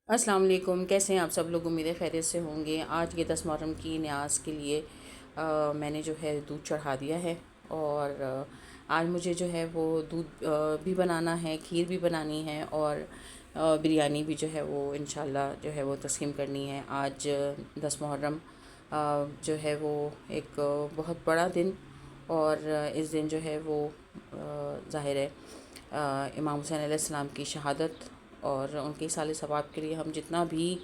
السلام علیکم، کیسے ہیں آپ سب لوگ؟ امید ہے خیریت سے ہوں گے۔ آج یہ 10 محرم کی نیاز کے لیے میں نے جو ہے دودھ چڑھا دیا ہے، اور آج مجھے جو ہے وہ دودھ بھی بنانا ہے، کھیر بھی بنانی ہے، اور بریانی بھی جو ہے وہ انشاءاللہ جو ہے وہ تقسیم کرنی ہے۔ آج 10 محرم جو ہے وہ ایک بہت بڑا دن، اور اس دن جو ہے وہ ظاہر ہے امام حسین علیہ السلام کی شہادت اور ان کے اصالِ ثواب کے لیے ہم جتنا بھی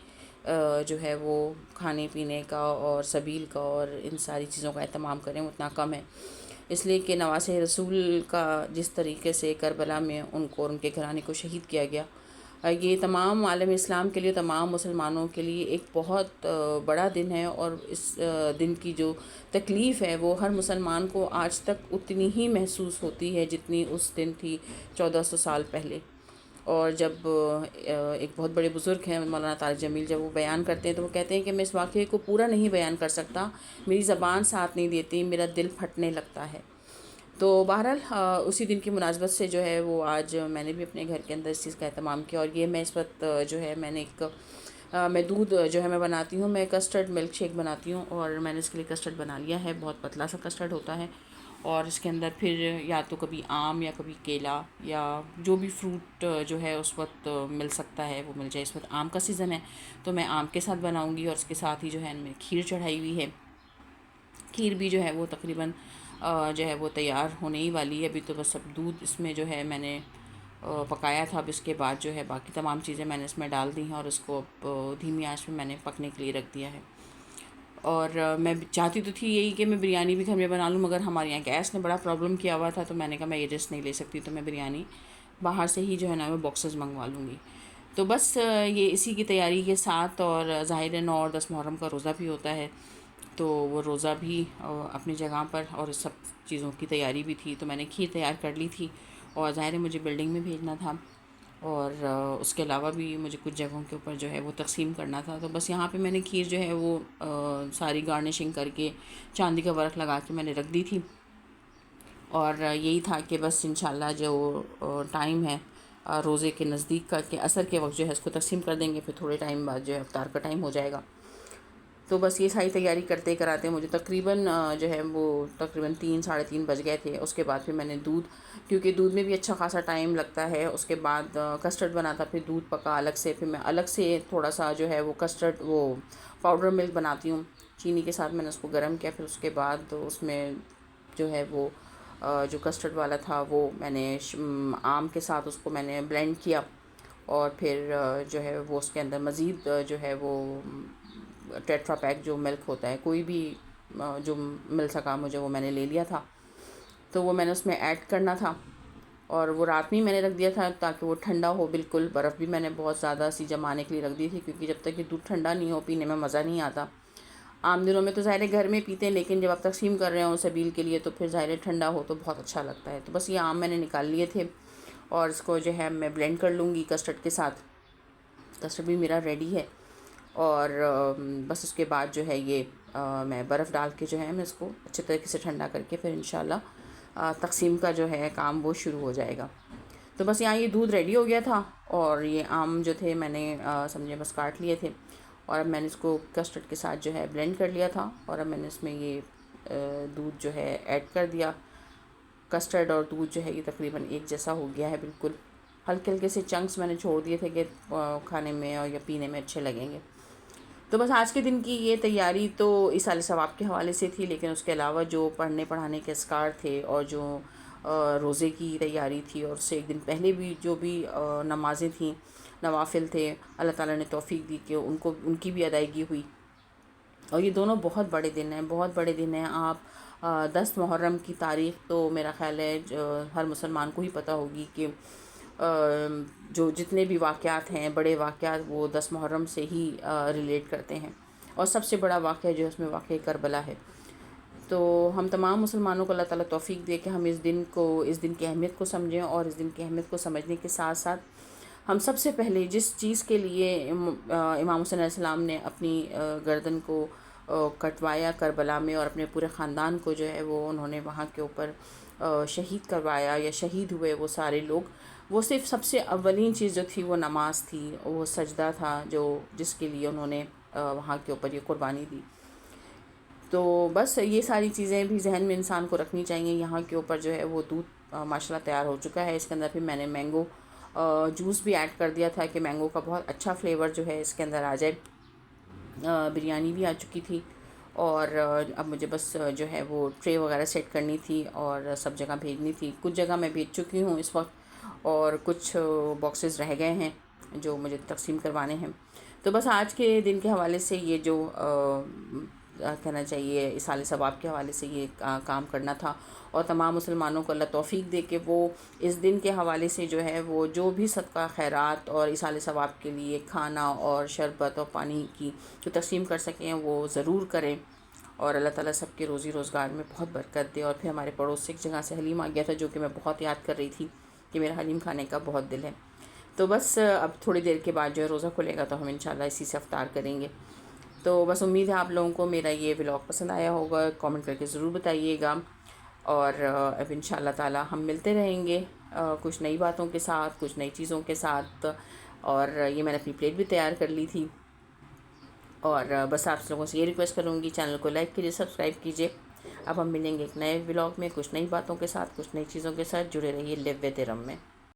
جو ہے وہ کھانے پینے کا اور سبیل کا اور ان ساری چیزوں کا اہتمام کریں اتنا کم ہے، اس لیے کہ نواسۂ رسول کا جس طریقے سے کربلا میں ان کو اور ان کے گھرانے کو شہید کیا گیا، یہ تمام عالم اسلام کے لیے، تمام مسلمانوں کے لیے ایک بہت بڑا دن ہے، اور اس دن کی جو تکلیف ہے وہ ہر مسلمان کو آج تک اتنی ہی محسوس ہوتی ہے جتنی اس دن تھی 1400 سال پہلے۔ اور جب ایک بہت بڑے بزرگ ہیں مولانا طارق جمیل، جب وہ بیان کرتے ہیں تو وہ کہتے ہیں کہ میں اس واقعے کو پورا نہیں بیان کر سکتا، میری زبان ساتھ نہیں دیتی، میرا دل پھٹنے لگتا ہے۔ تو بہرحال اسی دن کی مناسبت سے جو ہے وہ آج میں نے بھی اپنے گھر کے اندر اس چیز کا اہتمام کیا، اور یہ میں اس وقت جو ہے میں نے ایک میں دودھ جو ہے میں بناتی ہوں، میں کسٹرڈ ملک شیک بناتی ہوں، اور میں نے اس کے لیے کسٹرڈ بنا لیا ہے، بہت پتلا سا کسٹرڈ ہوتا ہے، اور اس کے اندر پھر یا تو کبھی آم یا کبھی کیلا یا جو بھی فروٹ جو ہے اس وقت مل سکتا ہے وہ مل جائے۔ اس وقت آم کا سیزن ہے تو میں آم کے ساتھ بناؤں گی، اور اس کے ساتھ ہی جو ہے میں کھیر چڑھائی ہوئی ہے۔ کھیر بھی جو ہے وہ تقریباً جو ہے وہ تیار ہونے ہی والی ہے، ابھی تو بس اب دودھ اس میں جو ہے میں نے پکایا تھا، اب اس کے بعد جو ہے باقی تمام چیزیں میں نے اس میں ڈال دی ہیں، اور اس کو اب دھیمی آنچ میں نے پکنے کے لیے رکھ دیا ہے۔ اور میں چاہتی تو تھی یہی کہ میں بریانی بھی گھر میں بنا لوں، مگر ہمارے یہاں گیس نے بڑا پرابلم کیا ہوا تھا، تو میں نے کہا میں یہ رسک نہیں لے سکتی، تو میں بریانی باہر سے ہی جو ہے نا میں باکسز منگوا لوں گی۔ تو بس یہ اسی کی تیاری کے ساتھ، اور ظاہر ہے 9 اور 10 محرم کا روزہ بھی ہوتا ہے، تو وہ روزہ بھی اپنی جگہ پر، اور اس سب چیزوں کی تیاری بھی تھی، تو میں نے کھیر تیار کر لی تھی، اور ظاہر ہے مجھے بلڈنگ میں بھیجنا تھا، اور اس کے علاوہ بھی مجھے کچھ جگہوں کے اوپر جو ہے وہ تقسیم کرنا تھا، تو بس یہاں پہ میں نے کھیر جو ہے وہ ساری گارنشنگ کر کے چاندی کا ورق لگا کے میں نے رکھ دی تھی، اور یہی تھا کہ بس انشاءاللہ جو ٹائم ہے روزے کے نزدیک کا کہ عصر کے وقت جو ہے اس کو تقسیم کر دیں گے، پھر تھوڑے ٹائم بعد جو ہے افطار کا ٹائم ہو جائے گا۔ تو بس یہ ساری تیاری کرتے کراتے مجھے تقریباً جو ہے وہ تقریباً 3 ساڑھے 3 بج گئے تھے۔ اس کے بعد پھر میں نے دودھ، کیونکہ دودھ میں بھی اچھا خاصا ٹائم لگتا ہے، اس کے بعد کسٹرڈ بنا تھا، پھر دودھ پکا الگ سے، پھر میں الگ سے تھوڑا سا جو ہے وہ کسٹرڈ وہ پاؤڈر ملک بناتی ہوں چینی کے ساتھ، میں نے اس کو گرم کیا، پھر اس کے بعد اس میں جو ہے وہ جو کسٹرڈ والا تھا وہ میں نے آم کے ساتھ اس کو میں نے بلینڈ کیا، اور پھر جو ہے وہ اس کے اندر مزید جو ہے وہ ٹیٹرا پیک جو ملک ہوتا ہے، کوئی بھی جو مل سکا مجھے وہ میں نے لے لیا تھا، تو وہ میں نے اس میں ایڈ کرنا تھا، اور وہ رات میں ہی میں نے رکھ دیا تھا تاکہ وہ ٹھنڈا ہو بالکل۔ برف بھی میں نے بہت زیادہ سی جمانے کے لیے رکھ دی تھی، کیونکہ جب تک یہ دودھ ٹھنڈا نہیں ہو پینے میں مزہ نہیں آتا۔ عام دنوں میں تو ظاہر ہے گھر میں پیتے ہیں، لیکن جب آپ تقسیم کر رہے ہوں سبیل کے لیے تو پھر ظاہر ہے ٹھنڈا ہو تو بہت اچھا لگتا ہے۔ تو بس یہ آم میں نے نکال لیے تھے، اور اس کو جو ہے میں بلینڈ کر لوں گی کسٹرڈ کے ساتھ۔ کسٹرڈ بھی میرا ریڈی ہے، اور بس اس کے بعد جو ہے یہ میں برف ڈال کے جو ہے میں اس کو اچھے طریقے سے ٹھنڈا کر کے پھر انشاءاللہ تقسیم کا جو ہے کام وہ شروع ہو جائے گا۔ تو بس یہاں یہ دودھ ریڈی ہو گیا تھا، اور یہ آم جو تھے میں نے سمجھے بس کاٹ لیے تھے، اور اب میں نے اس کو کسٹرڈ کے ساتھ جو ہے بلینڈ کر لیا تھا، اور اب میں نے اس میں یہ دودھ جو ہے ایڈ کر دیا۔ کسٹرڈ اور دودھ جو ہے یہ تقریباً ایک جیسا ہو گیا ہے بالکل، ہلکے ہلکے سے چنکس میں نے چھوڑ دیے تھے کہ کھانے میں اور یا پینے میں اچھے لگیں گے۔ تو بس آج کے دن کی یہ تیاری تو ایصال ثواب کے حوالے سے تھی، لیکن اس کے علاوہ جو پڑھنے پڑھانے کے اذکار تھے، اور جو روزے کی تیاری تھی، اور اس سے ایک دن پہلے بھی جو بھی نمازیں تھیں، نوافل تھے، اللہ تعالیٰ نے توفیق دی کہ ان کی بھی ادائیگی ہوئی، اور یہ دونوں بہت بڑے دن ہیں، بہت بڑے دن ہیں۔ آپ 10 محرم کی تاریخ تو میرا خیال ہے ہر مسلمان کو ہی پتہ ہوگی کہ جو جتنے بھی واقعات ہیں، بڑے واقعات، وہ 10 محرم سے ہی ریلیٹ کرتے ہیں، اور سب سے بڑا واقعہ جو ہے اس میں واقعہ کربلا ہے۔ تو ہم تمام مسلمانوں کو اللہ تعالیٰ توفیق دے کہ ہم اس دن کی اہمیت کو سمجھیں، اور اس دن کی اہمیت کو سمجھنے کے ساتھ ساتھ ہم سب سے پہلے جس چیز کے لیے امام حسین علیہ السلام نے اپنی گردن کو کٹوایا کربلا میں، اور اپنے پورے خاندان کو جو ہے وہ انہوں نے وہاں کے اوپر شہید کروایا یا شہید ہوئے وہ سارے لوگ، وہ صرف سب سے اولین چیز جو تھی وہ نماز تھی، وہ سجدہ تھا جس کے لیے انہوں نے وہاں کے اوپر یہ قربانی دی۔ تو بس یہ ساری چیزیں بھی ذہن میں انسان کو رکھنی چاہیے۔ یہاں کے اوپر جو ہے وہ دودھ ماشاء اللہ تیار ہو چکا ہے۔ اس کے اندر پھر میں نے مینگو جوس بھی ایڈ کر دیا تھا کہ مینگو کا بہت اچھا فلیور جو ہے اس کے اندر آ جائے۔ بریانی بھی آ چکی تھی، اور اب مجھے بس جو ہے وہ ٹرے وغیرہ سیٹ کرنی تھی اور سب جگہ بھیجنی تھی۔ کچھ جگہ میں بھیج چکی ہوں اس وقت، اور کچھ باکسز رہ گئے ہیں جو مجھے تقسیم کروانے ہیں۔ تو بس آج کے دن کے حوالے سے یہ جو کہنا چاہیے ایصال ثواب کے حوالے سے یہ کام کرنا تھا، اور تمام مسلمانوں کو اللہ توفیق دے کہ وہ اس دن کے حوالے سے جو ہے وہ جو بھی صدقہ خیرات اور ایصال ثواب کے لیے کھانا اور شربت اور پانی کی جو تقسیم کر سکیں وہ ضرور کریں، اور اللہ تعالیٰ سب کے روزی روزگار میں بہت برکت دے۔ اور پھر ہمارے پڑوس سے ایک جگہ سے حلیم آ گیا تھا جو کہ میں بہت یاد کر رہی تھی کہ میرا حلیم کھانے کا بہت دل ہے۔ تو بس اب تھوڑی دیر کے بعد جو ہے روزہ کھلے گا تو ہم انشاءاللہ اسی سے افطار کریں گے۔ تو بس امید ہے آپ لوگوں کو میرا یہ ولاگ پسند آیا ہوگا، کامنٹ کر کے ضرور بتائیے گا، اور اب انشاءاللہ تعالی ہم ملتے رہیں گے کچھ نئی باتوں کے ساتھ، کچھ نئی چیزوں کے ساتھ۔ اور یہ میں نے اپنی پلیٹ بھی تیار کر لی تھی، اور بس آپ لوگوں سے یہ ریکویسٹ کروں گی چینل کو لائک کیجیے، سبسکرائب کیجیے۔ اب ہم ملیں گے ایک نئے ولاگ میں کچھ نئی باتوں کے ساتھ، کچھ نئی چیزوں کے ساتھ۔ جڑے رہیے لیو ود ارم میں۔